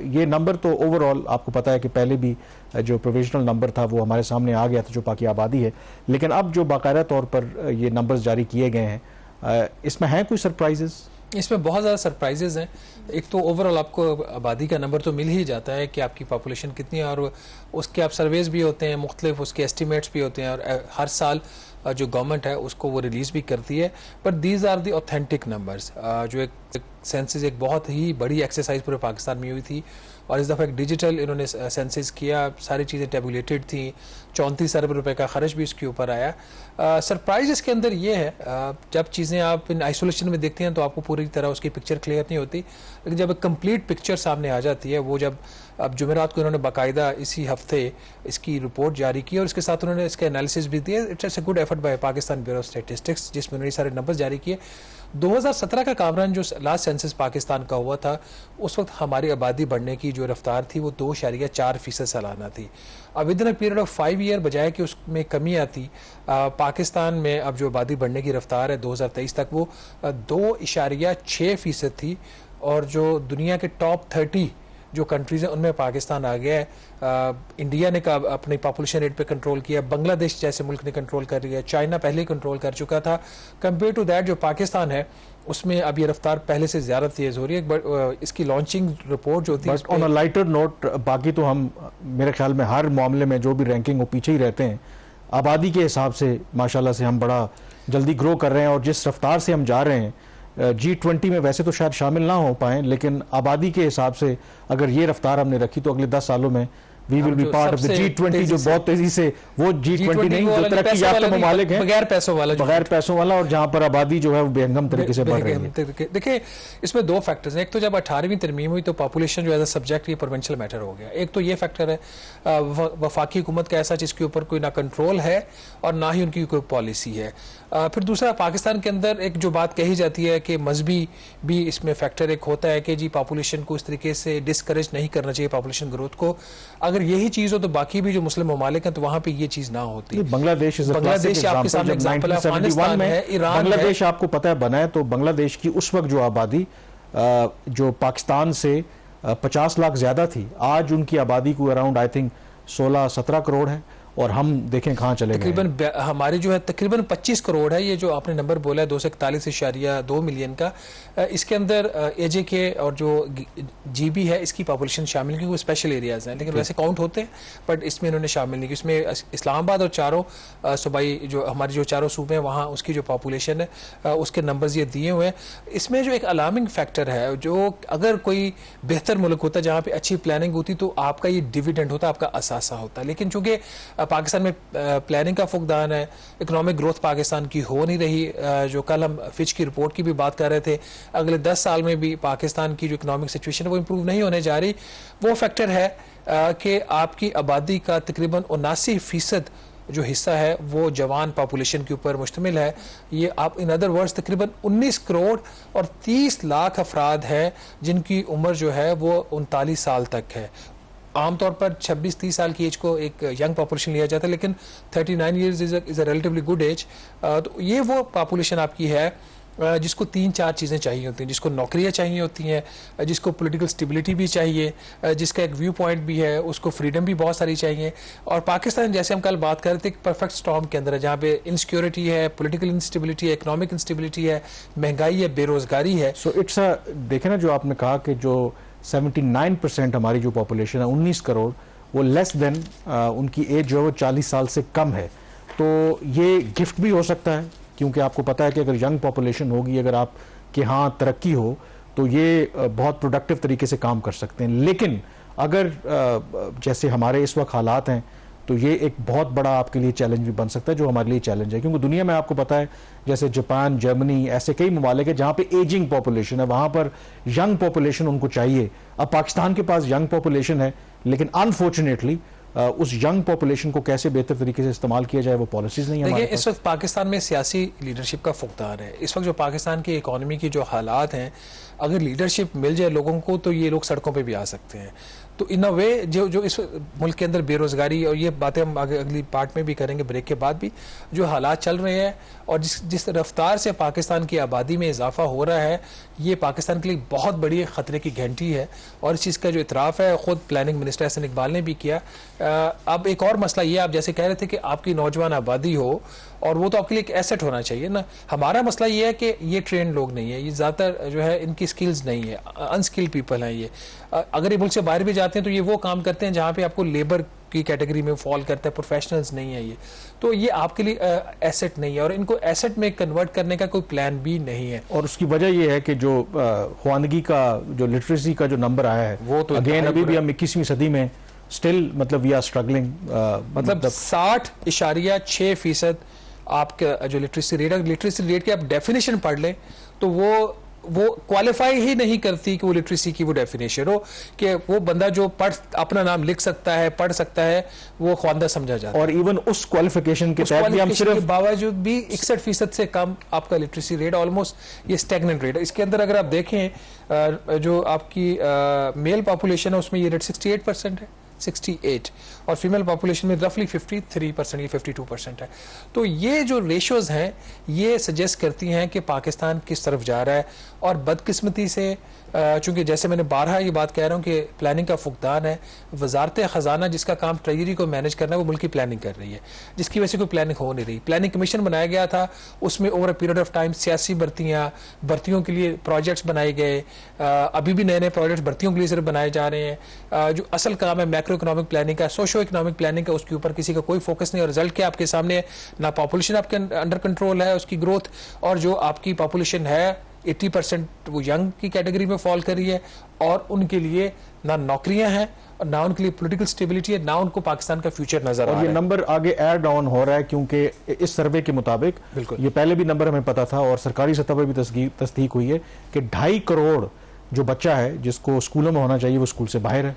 ये नंबर तो ओवरऑल आपको पता है कि पहले भी जो प्रोविजनल नंबर था वो हमारे सामने आ गया था जो बाकी आबादी है, लेकिन अब जो बाकायदा तौर पर ये नंबर्स जारी किए गए हैं, इसमें हैं कोई सरप्राइजेस? इसमें बहुत ज़्यादा सरप्राइजेज हैं। एक तो ओवरऑल आपको आबादी का नंबर तो मिल ही जाता है कि आपकी पॉपुलेशन कितनी है, और उसके आप सर्वेज भी होते हैं मुख्तलिफ, उसके एस्टिमेट्स भी होते हैं, और हर साल जो गवर्नमेंट है उसको वो रिलीज़ भी करती है। But these are the authentic numbers. जो एक सेंसस एक बहुत ही बड़ी एक्सरसाइज पूरे पाकिस्तान में हुई थी, और इस दफ़ा एक डिजिटल इन्होंने सेंसस किया, सारी चीज़ें टेबुलेटेड थी, 34 अरब रुपए का खर्च भी इसके ऊपर आया। सरप्राइज इसके अंदर ये है, जब चीज़ें आप इन आइसोलेशन में देखते हैं तो आपको पूरी तरह उसकी पिक्चर क्लियर नहीं होती, लेकिन जब एक कंप्लीट पिक्चर सामने आ जाती है, वो जब अब जुमेरात को इन्होंने बाकायदा इसी हफ्ते इसकी रिपोर्ट जारी की और इसके साथ उन्होंने इसके एनालिसिस भी दिए। It's a good effort bye Pakistan bureau of statistics, जिसमें उन्होंने सारे नंबर जारी किए। 2017 का कामरान जो लास्ट सेंसस पाकिस्तान का हुआ था, उस वक्त हमारी आबादी बढ़ने की जो रफ्तार थी वो 2.4% सालाना थी। अब with in a period of 5 year बजाय कि उसमें कमी आती, पाकिस्तान में अब जो आबादी बढ़ने की रफ्तार है 2023 तक वो 2.6% थी, और जो दुनिया के टॉप 30 जो कंट्रीज़ हैं उनमें पाकिस्तान आ गया है। इंडिया ने अपनी पॉपुलेशन रेट पे कंट्रोल किया, बांग्लादेश जैसे मुल्क ने कंट्रोल कर लिया, चाइना पहले ही कंट्रोल कर चुका था। कंपेयर टू दैट जो पाकिस्तान है उसमें अब ये रफ्तार पहले से ज़्यादा तेज़ हो रही है। बट इसकी लॉन्चिंग रिपोर्ट जो थी, ऑन अ लाइटर नोट, बाकी तो हम मेरे ख्याल में हर मामले में जो भी रैंकिंग वो पीछे ही रहते हैं। आबादी के हिसाब से माशाल्लाह से हम बड़ा जल्दी ग्रो कर रहे हैं, और जिस रफ्तार से हम जा रहे हैं, G20 में वैसे तो शायद शामिल ना हो पाए, लेकिन आबादी के हिसाब से अगर ये रफ्तार हमने रखी तो अगले 10 सालों में we will be part of the G20, जो बहुत तेजी से, वो G20 नहीं, जो तरक्की याफ्ता ममालिक है, बगैर पैसों वाला, और जहां पर आबादी जो है वो बेहंगम तरीके से बढ़ रही है। देखिए, इसमें दो फैक्टर्स हैं। एक तो जब 18वीं तरमीम हुई तो पॉपुलेशन जो एज अ सब्जेक्ट ये प्रोविंशियल मैटर हो गया। एक तो ये फैक्टर है वफाकी हुकूमत का ऐसा जिसके ऊपर कोई ना कंट्रोल है और ना ही उनकी कोई पॉलिसी है। फिर दूसरा, पाकिस्तान के अंदर एक जो बात कही जाती है कि मजहबी भी इसमें फैक्टर एक होता है कि जी पॉपुलेशन को इस तरीके से डिस्करेज नहीं करना चाहिए पॉपुलेशन ग्रोथ को। अगर यही चीज हो तो बाकी भी जो मुस्लिम ममालिक हैं तो वहां पे ये चीज ना होती। बांग्लादेश आपके सामने एग्जांपल है, अफगानिस्तान है, ईरान है। बांग्लादेश आपको पता है बना है तो बांग्लादेश की उस वक्त जो आबादी जो पाकिस्तान से 50 लाख ज्यादा थी, आज उनकी आबादी को अराउंड आई थिंक 16-17 करोड़ है, और हम देखें कहाँ चले गए। तकरीबन हमारी जो है तकरीबन 25 करोड़ है। ये जो आपने नंबर बोला है 241.2 मिलियन का, इसके अंदर AJK और जो GB है इसकी पॉपुलेशन शामिल, क्योंकि वो स्पेशल एरियाज हैं, लेकिन वैसे काउंट होते हैं, बट इसमें इन्होंने शामिल नहीं की। इसमें इस्लामाबाद और चारों सूबाई जो हमारी जो चारों सूबे हैं वहाँ उसकी जो पॉपुलेशन है उसके नंबर्स ये दिए हुए हैं। इसमें जो एक अलार्मिंग फैक्टर है, जो अगर कोई बेहतर मुल्क होता जहाँ पे अच्छी प्लानिंग होती तो आपका ये डिविडेंड होता, आपका असासा होता, लेकिन चूंकि पाकिस्तान में प्लानिंग का फुकदान है, इकोनॉमिक ग्रोथ पाकिस्तान की हो नहीं रही। जो कल हम फिच की रिपोर्ट की भी बात कर रहे थे, अगले 10 साल में भी पाकिस्तान की जो इकोनॉमिक सिचुएशन है वो इंप्रूव नहीं होने जा रही। वो फैक्टर है कि आपकी आबादी का तकरीबन 79% जो हिस्सा है वो जवान पॉपुलेशन के ऊपर मुश्तमिल है। ये आप इन अदर वर्ड्स तकरीबन 19 करोड़ और 30 लाख अफराद हैं जिनकी उम्र जो है वो 39 साल तक है। आमतौर पर 26-30 साल की एज को एक यंग पॉपुलेशन लिया जाता है, लेकिन 39 years is a relatively good age. तो ये वो पॉपुलेशन आपकी है जिसको 3-4 चीज़ें चाहिए होती हैं, जिसको नौकरियाँ चाहिए होती हैं, जिसको पॉलिटिकल स्टेबिलिटी भी चाहिए, जिसका एक व्यू पॉइंट भी है, उसको फ्रीडम भी बहुत सारी चाहिए। और पाकिस्तान जैसे हम कल बात कर रहे थे एक परफेक्ट स्टॉर्म के अंदर है, जहाँ पे इनसिक्योरिटी है, पॉलिटिकल इंस्टेबिलिटी है, इकोनॉमिक इंस्टेबिलिटी है, महंगाई है, बेरोजगारी है। सो इट्स देखे ना, जो आपने कहा कि जो 79% हमारी जो पॉपुलेशन है 19 करोड़, वो लेस देन उनकी एज जो है वो 40 साल से कम है। तो ये गिफ्ट भी हो सकता है, क्योंकि आपको पता है कि अगर यंग पॉपुलेशन होगी, अगर आप के यहाँ तरक्की हो तो ये बहुत प्रोडक्टिव तरीके से काम कर सकते हैं। लेकिन अगर जैसे हमारे इस वक्त हालात हैं तो ये एक बहुत बड़ा आपके लिए चैलेंज भी बन सकता है, जो हमारे लिए चैलेंज है, क्योंकि दुनिया में आपको पता है जैसे जापान, जर्मनी, ऐसे कई ममालिक है जहाँ पे एजिंग पॉपुलेशन है, वहाँ पर यंग पॉपुलेशन उनको चाहिए। अब पाकिस्तान के पास यंग पॉपुलेशन है, लेकिन अनफॉर्चुनेटली उस यंग पॉपुलेशन को कैसे बेहतर तरीके से इस्तेमाल किया जाए वो पॉलिसीज नहीं है। देखिए, इस वक्त पाकिस्तान में सियासी लीडरशिप का फुकदान है। इस वक्त जो पाकिस्तान की इकोनॉमी की जो हालात हैं, अगर लीडरशिप मिल जाए लोगों को तो ये लोग सड़कों पे भी आ सकते हैं। तो इन अ वे जो इस मुल्क के अंदर बेरोजगारी, और ये बातें हम आगे अगली पार्ट में भी करेंगे ब्रेक के बाद भी, जो हालात चल रहे हैं और जिस रफ्तार से पाकिस्तान की आबादी में इजाफा हो रहा है, ये पाकिस्तान के लिए बहुत बड़ी खतरे की घंटी है। और इस चीज़ का जो इतराफ़ है खुद प्लानिंग मिनिस्टर एहसन इकबाल ने भी किया। अब एक और मसला ये, आप जैसे कह रहे थे कि आपकी नौजवान आबादी हो, और वो तो आपके लिए एक एसेट होना चाहिए ना। हमारा मसला ये है कि ये ट्रेंड लोग नहीं है, ये ज़्यादातर जो है इनकी स्किल्स नहीं है, अनस्किल्ड पीपल हैं ये। अगर ये मुल्क से बाहर भी जाते हैं तो ये वो काम करते हैं जहाँ पे आपको लेबर की कैटेगरी में फॉल करता है, प्रोफेशनल्स नहीं है ये। तो ये आपके लिए एसेट नहीं है, और इनको एसेट में कन्वर्ट करने का कोई प्लान भी नहीं है। और उसकी वजह ये है कि जो ख्वानगी का जो लिटरेसी का जो नंबर आया है, वो तो अगेन अभी भी हम 21वीं सदी में स्टिल मतलब वी आर स्ट्रगलिंग। मतलब 60.6% आपका जो लिटरेसी रेट की आप डेफिनेशन पढ़ लें तो वो क्वालिफाई ही नहीं करती कि वो लिटरेसी की वो डेफिनेशन हो कि वो बंदा जो अपना नाम लिख सकता है, पढ़ सकता है, वो ख्वानदा समझा जाता है। और इवन उस क्वालिफिकेशन के तहत भी हम सिर्फ बावजूद भी 61% से कम आपका लिटरेसी रेट, ऑलमोस्ट ये स्टैग्नेंट रेट है। इसके अंदर अगर आप देखें जो आपकी मेल पॉपुलेशन है उसमें ये रेट 68% है, 68, और फीमेल पॉपुलेशन में रफली 53% या 52% है। तो ये जो रेशोज हैं ये सजेस्ट करती हैं कि पाकिस्तान किस तरफ जा रहा है। और बदकिस्मती से चूंकि जैसे मैंने बारहा ये बात कह रहा हूँ कि प्लानिंग का फुकदान है, वजारत ख़जाना जिसका काम ट्रेजरी को मैनेज करना है वो मुल्क की प्लानिंग कर रही है, जिसकी वजह से कोई प्लानिंग हो नहीं रही। प्लानिंग कमीशन बनाया गया था, उसमें over a period of time सियासी भर्तियों के लिए प्रोजेक्ट्स बनाए गए, अभी भी नए नए प्रोजेक्ट्स भर्तियों के लिए सिर्फ बनाए जा रहे हैं। जो असल काम है मैक्रो इकोनॉमिक प्लानिंग का, सोशो इकोनॉमिक प्लानिंग का, उसके ऊपर किसी का कोई फोकस नहीं। और रिजल्ट क्या आपके सामने, ना पॉपुलेशन आपके अंडर कंट्रोल है उसकी ग्रोथ, और जो आपकी पॉपुलेशन है 80% वो यंग की कैटेगरी में फॉल कर रही है, और उनके लिए ना नौकरियां हैं और ना उनके लिए पॉलिटिकल स्टेबिलिटी है, ना उनको पाकिस्तान का फ्यूचर नजर आ रहा है। और ये नंबर आगे एड ऑन हो रहा है क्योंकि इस सर्वे के मुताबिक, ये पहले भी नंबर हमें पता था और सरकारी सतह पर भी तस्दीक हुई है कि 2.5 करोड़ जो बच्चा है जिसको स्कूलों में होना चाहिए वो स्कूल से बाहर है।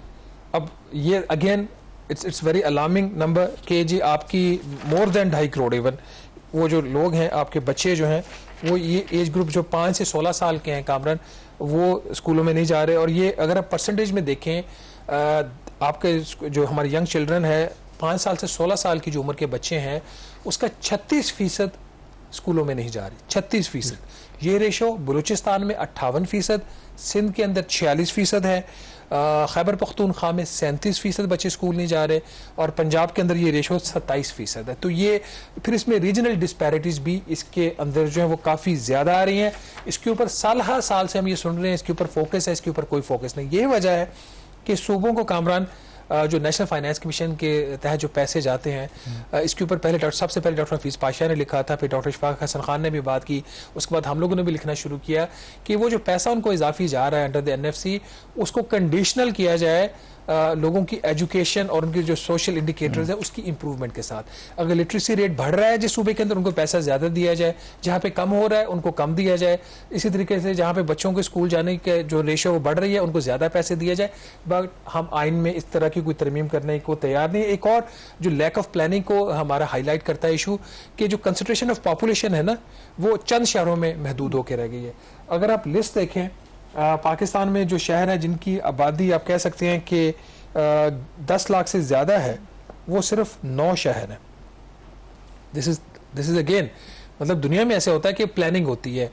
अब ये again it's very alarming number कि जी आपकी मोर देन 2.5 करोड़ इवन वो जो लोग हैं, आपके बच्चे जो हैं, वो ये एज ग्रुप जो 5 से 16 साल के हैं कामरान, वो स्कूलों में नहीं जा रहे। और ये अगर आप परसेंटेज में देखें, आपके जो हमारे यंग चिल्ड्रन है 5 साल से 16 साल की जो उम्र के बच्चे हैं, उसका 36% स्कूलों में नहीं जा रहे, 36%। ये रेशो बलूचिस्तान में 58%, सिंध के अंदर 46% है, खैबर पख्तूनख्वा में 37% बच्चे स्कूल नहीं जा रहे, और पंजाब के अंदर ये रेशो 27% है। तो ये फिर इसमें रीजनल डिस्पैरिटीज भी इसके अंदर जो है वो काफ़ी ज़्यादा आ रही हैं। इसके ऊपर साल से हम ये सुन रहे हैं, इसके ऊपर फोकस है, इसके ऊपर कोई फोकस नहीं। ये वजह है कि सूबों को कामरान जो नेशनल फाइनेंस कमीशन के तहत जो पैसे जाते हैं, इसके ऊपर सबसे पहले डॉक्टर हफीज़ पाशा ने लिखा था, फिर डॉक्टर इशफाक हसन खान ने भी बात की, उसके बाद हम लोगों ने भी लिखना शुरू किया कि वो जो पैसा उनको इजाफी जा रहा है अंडर द NFC, उसको कंडीशनल किया जाए लोगों की एजुकेशन और उनके जो सोशल इंडिकेटर्स है उसकी इंप्रूवमेंट के साथ। अगर लिटरेसी रेट बढ़ रहा है जिस सूबे के अंदर, उनको पैसा ज़्यादा दिया जाए, जहाँ पे कम हो रहा है उनको कम दिया जाए। इसी तरीके से जहाँ पे बच्चों के स्कूल जाने के जो रेशो वो बढ़ रही है उनको ज़्यादा पैसे दिए जाए। बट हम आइन में इस तरह की कोई तरमीम करने को तैयार नहीं। एक और जो लैक ऑफ प्लानिंग को हमारा हाईलाइट करता है इशू, कि जो कंसंट्रेशन ऑफ पॉपुलेशन है ना, वो चंद शहरों में महदूद होकर रह गई है। अगर आप लिस्ट देखें, पाकिस्तान में जो शहर है जिनकी आबादी आप कह सकते हैं कि 10 लाख से ज़्यादा है, वो सिर्फ 9 शहर हैं। दिस इज अगेन, मतलब दुनिया में ऐसे होता है कि प्लानिंग होती है,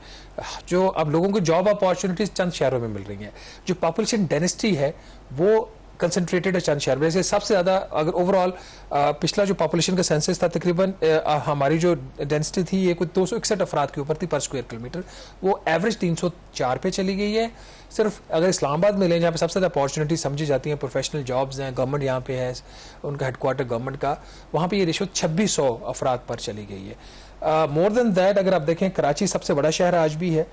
जो अब लोगों को जॉब अपॉर्चुनिटीज चंद शहरों में मिल रही हैं, जो पॉपुलेशन डेंसिटी है वो कंसंट्रेटेड है चंद शहर में। जैसे सबसे ज़्यादा अगर ओवरऑल पिछला जो पॉपुलेशन का सेंसस था, तकरीबन हमारी जो डेंसिटी थी ये कुछ 261 अफराद के ऊपर थी पर स्क्वायर किलोमीटर, वो एवरेज 304 पे चली गई है। सिर्फ अगर इस्लामाबाद में लें, जहाँ पे सबसे ज़्यादा अपॉर्चुनिटी समझी जाती हैं, प्रोफेशनल जॉब्स हैं, गवर्नमेंट यहाँ पे है, उनका हेडक्वार्टर गवर्नमेंट का, वहाँ पे ये रेशो 2600 अफराद पर चली गई है। मोर देन दैट अगर आप देखें, कराची सबसे बड़ा शहर आज भी है,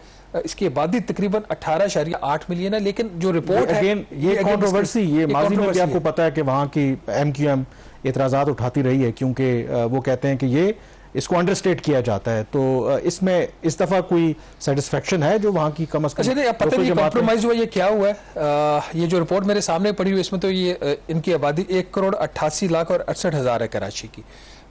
इसकी आबादी तकरीबन 18.8 मिलियन है। लेकिन जो रिपोर्ट है, ये कंट्रोवर्सी, ये माजी में भी आपको पता है कि वहाँ की MQM एतराज़ात उठाती रही है, क्योंकि वो कहते हैं कि ये इसको अंडरस्टेट किया जाता है। तो इसमें इस दफा कोई सेटिस्फेक्शन है जो वहाँ की कम अज़ कम? अच्छा नहीं, पता नहीं कॉम्प्रोमाइज हुआ, ये क्या हुआ है। ये जो रिपोर्ट मेरे सामने पड़ी हुई, इसमें तो ये इनकी आबादी 1,88,00,000 और 68,000 है कराची की।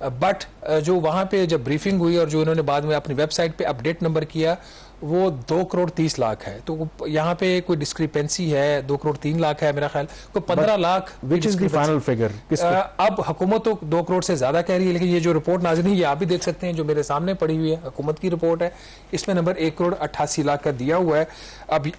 बट जो वहाँ पे जब ब्रीफिंग हुई और जो इन्होंने बाद में अपनी वेबसाइट पे अपडेट नंबर किया, वो 2 करोड़ 30 लाख है। तो यहाँ पे कोई डिस्क्रिपेंसी है, 2 करोड़ 3 लाख है मेरा ख्याल, कोई 15 lakh which is the final figure. अब हुकूमत तो 2 करोड़ से ज्यादा कह रही है, लेकिन ये जो रिपोर्ट नाज़रीन ये आप भी देख सकते हैं जो मेरे सामने पड़ी हुई है, हुकूमत की रिपोर्ट है, इसमें नंबर 1 करोड़ 88 लाख का दिया हुआ है। अब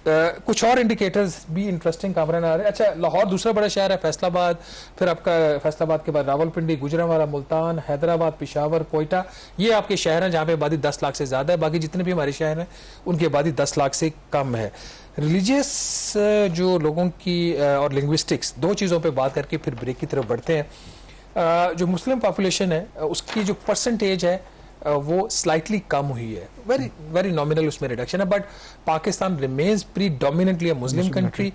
कुछ और इंडिकेटर्स भी इंटरेस्टिंग कामरान आ रहे हैं। अच्छा, लाहौर दूसरा बड़ा शहर है, फैसलाबाद, फिर आपका फैसलाबाद के बाद रावलपिंडी, गुजरांवाला, मुल्तान, हैदराबाद, पेशावर, कोयटा, ये आपके शहर हैं जहाँ पे आबादी 10 लाख से ज्यादा है। बाकी जितने भी हमारे शहर हैं उनकी आबादी 10 लाख से कम है। रिलीजियस जो लोगों की और लिंग्विस्टिक्स, दो चीज़ों पे बात करके फिर ब्रेक की तरफ बढ़ते हैं। जो मुस्लिम पॉपुलेशन है उसकी जो परसेंटेज है वो स्लाइटली कम हुई है, वेरी वेरी नॉमिनल उसमें रिडक्शन है, but Pakistan remains predominantly a Muslim country.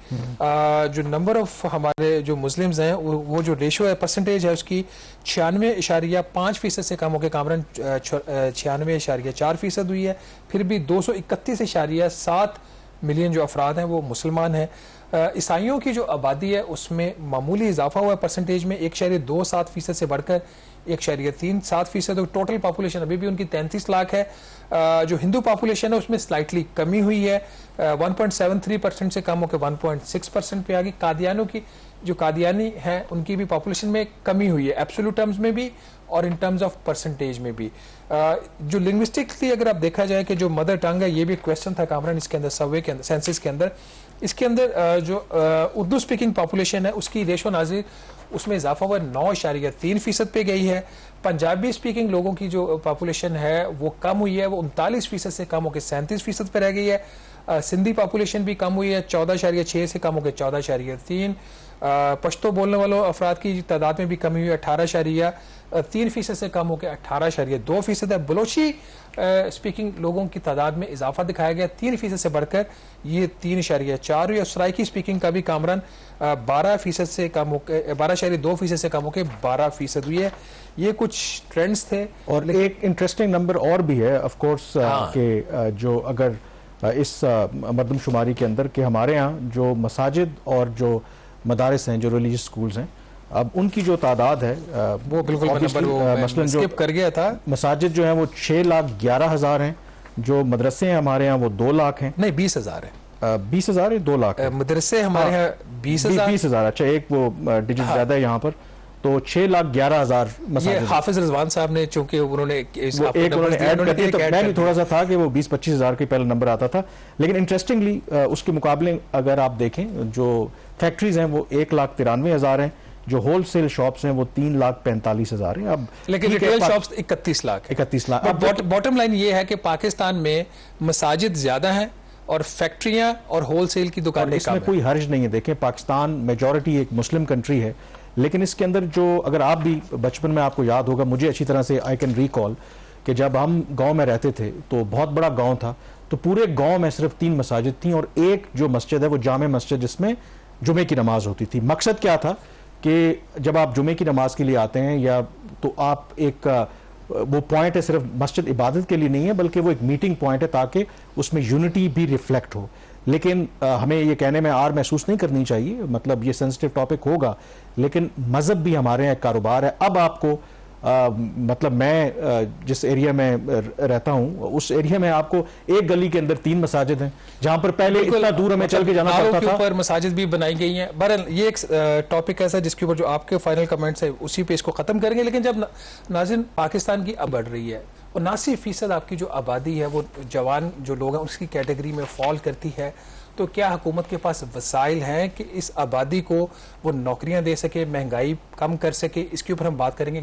जो नंबर ऑफ हमारे जो मुस्लिम्स हैं वो जो रेशो है, परसेंटेज है उसकी 96.5% से कम होकर कामरान 96.4% हुई है। फिर भी 231.7 मिलियन जो अफराद हैं वो मुसलमान हैं। ईसाइयों की जो आबादी है उसमें मामूली इजाफा हुआ है परसेंटेज में, 1.27% से बढ़कर 1.37%। तो टोटल पॉपुलेशन अभी भी उनकी 33 लाख है। जो हिंदू पॉपुलेशन है उसमें स्लाइटली कमी हुई है, 1.73% से कम होकर 1.6% पे आ गई। कादियानों की जो कादियानी हैं उनकी भी पॉपुलेशन में कमी हुई है, एब्सोल्यूट टर्म्स में भी और इन टर्म्स ऑफ परसेंटेज में भी। जो लिंग्विस्टिकली अगर आप देखा जाए कि जो मदर टंग है, ये भी क्वेश्चन था कामरान इसके अंदर, सर्वे के अंदर, सेंसस के अंदर, इसके अंदर जो उर्दू स्पीकिंग पॉपुलेशन है उसकी रेशो नाज़िर उसमें इजाफा हुआ 9.3% पे गई है। पंजाबी स्पीकिंग लोगों की जो पॉपुलेशन है वो कम हुई है, वो 39% से कम होकर 37% पे रह गई है। सिंधी पॉपुलेशन भी कम हुई है, 14.6 से कम होकर 14.3। पश्तो बोलने वालों अफराद की तादाद में भी कमी हुई है, 18.3% से कम होकर 18.2% है। बलोची स्पीकिंग लोगों की तादाद में इजाफा दिखाया गया, 3% से बढ़कर ये 3.4 हुई है। सराइकी स्पीकिंग का भी कामरान 12% से कम होकर 12.2% से कम होकर 12% हुई है। ये कुछ ट्रेंड्स थे। और एक इंटरेस्टिंग नंबर और भी है ऑफ कोर्स कि जो अगर इस मरदमशुमारी के अंदर कि हमारे यहाँ जो मसाजिद और जो मदारिस हैं, जो रिलीजियस स्कूल्स हैं, अब उनकी जो तादाद है वो बिल्कुल मसलन जो कर गया था, मसाजिद जो हैं वो 6,11,000 हैं, जो मदरसे हैं हमारे यहाँ वो 2 लाख हैं। नहीं 20,000 है। 20,000 है, 2 लाख मदरसे हमारे यहाँ 20,000। अच्छा, एक वो डिजिट ज्यादा है यहाँ पर, तो 6,11,000 मसाजिद। हाफिज रिजवान साहब ने चूंकि उन्होंने तो मैं भी थोड़ा सा था कि वो 20-25,000 के पहले नंबर आता था, लेकिन इंटरेस्टिंगली उसके मुकाबले अगर आप देखें जो फैक्ट्रीज हैं वो 1,93,000 हैं, जो होलसेल शॉप्स हैं वो 3,45,000 हैं। अब लेकिन रिटेल शॉप्स 31 लाख। अब बॉटम लाइन ये है कि पाकिस्तान में मसाजिद ज्यादा हैं और फैक्ट्रियां और होलसेल की दुकानें इसमें कोई हर्ज नहीं है। देखें, पाकिस्तान मेजॉरिटी एक मुस्लिम कंट्री है, लेकिन इसके अंदर जो अगर आप भी बचपन में आपको याद होगा, मुझे अच्छी तरह से आई कैन रिकॉल कि जब हम गांव में रहते थे तो बहुत बड़ा गांव था, तो पूरे गांव में सिर्फ 3 मसाजिद थी और एक जो मस्जिद है वो जामे मस्जिद, जिसमें जुमे की नमाज होती थी। मकसद क्या था कि जब आप जुमे की नमाज के लिए आते हैं या तो आप एक वो पॉइंट है, सिर्फ मस्जिद इबादत के लिए नहीं है बल्कि वो एक मीटिंग पॉइंट है ताकि उसमें यूनिटी भी रिफ्लेक्ट हो। लेकिन हमें ये कहने में आर महसूस नहीं करनी चाहिए, मतलब ये सेंसिटिव टॉपिक होगा, लेकिन मजहब भी हमारे यहाँ एक कारोबार है। अब आपको मतलब मैं जिस एरिया में रहता हूँ उस एरिया में आपको एक गली के अंदर 3 मसाजिद हैं, जहां पर पहले इतना दूर हमें चल के जाना पड़ता था। ऊपर मसाजिद भी बनाई गई हैं। बहरहाल ये एक टॉपिक ऐसा जिसके ऊपर जो आपके फाइनल कमेंट्स है उसी पे इसको खत्म करेंगे। लेकिन जब नाज़रीन पाकिस्तान की अब बढ़ रही है, 79% आपकी जो आबादी है वो जवान जो लोग हैं उसकी कैटेगरी में फॉल करती है, तो क्या हुकूमत के पास वसाइल हैं कि इस आबादी को वो नौकरियां दे सके, महंगाई कम कर सके? इसके ऊपर हम बात करेंगे।